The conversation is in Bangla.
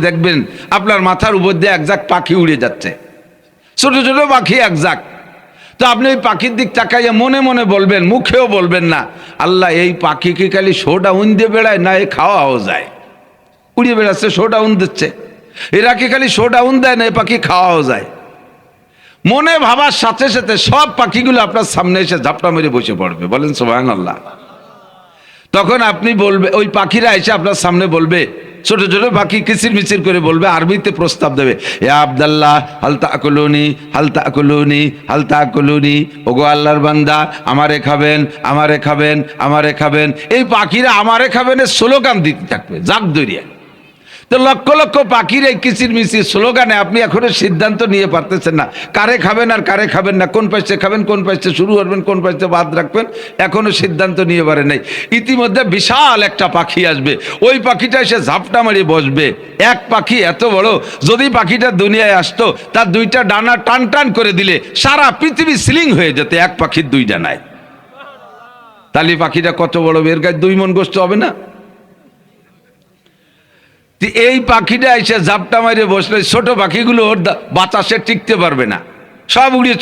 দেখবেন আপনার মাথার উপর দিয়ে এক ঝাঁক পাখি উড়ে যাচ্ছে, ছোট ছোট পাখি এক ঝাঁক। তো আপনি ওই পাখির দিক তাকাইয়া মনে মনে বলবেন, মুখেও বলবেন না, আল্লাহ এই পাখি কি খালি শো ডাউন দিয়ে বেড়ায় না এ খাওয়াও যায়? উড়িয়ে বেড়াচ্ছে, শো ডাউন দিচ্ছে। এরা কি খালি শো ডাউন দেয় না এ পাখি খাওয়াও যায়? মনে ভাবার সাথে সাথে সব পাখিগুলো আপনার সামনে এসে ঝাপটা মেরে বসে পড়বে। বলেন সুবহানাল্লাহ। তখন আপনি বলবে, ওই পাখিরা এসে আপনার সামনে বলবে, ছোট ছোট পাখি কিচির মিচির করে বলবে, আরবিতে প্রস্তাব দেবে, ইয়া আব্দুল্লাহ হাল তাকুলুনি হাল তাকুলুনি হাল তাকুলুনি, ওগো আল্লাহর বান্দা আমারে খাবেন আমারে খাবেন আমারে খাবেন। এই পাখিরা আমারে খাবেনের স্লোগান দিতে থাকবে জাগ দরিয়া। তো লক্ষ লক্ষ পাখির এই কিচির মিচির স্লোগানে আপনি এখনো সিদ্ধান্ত নিয়ে পারতেছেন না কারে খাবেন আর কারে খাবেন না, কোন পাশে খাবেন, কোন পাশে শুরু করবেন, কোন পাশে বাদ রাখবেন, এখনো সিদ্ধান্ত নিয়ে পারে নাই। ইতিমধ্যে বিশাল একটা পাখি আসবে, ওই পাখিটা এসে ঝাপটা মারিয়ে বসবে। এক পাখি এত বড়, যদি পাখিটা দুনিয়ায় আসতো তার দুইটা ডানা টান টান করে দিলে সারা পৃথিবী সিলিং হয়ে যেত এক পাখির দুই ডানায়। তাহলে পাখিটা কত বড়, এর গায়ে 2 মণ গোস্ত হবে না? এই পাখিটা এসে ঝাপটা মারিয়ে বসলে ছোট পাখিগুলো ওর বাতাসে টিকতে পারবে না, সব উড়িয়ে চলে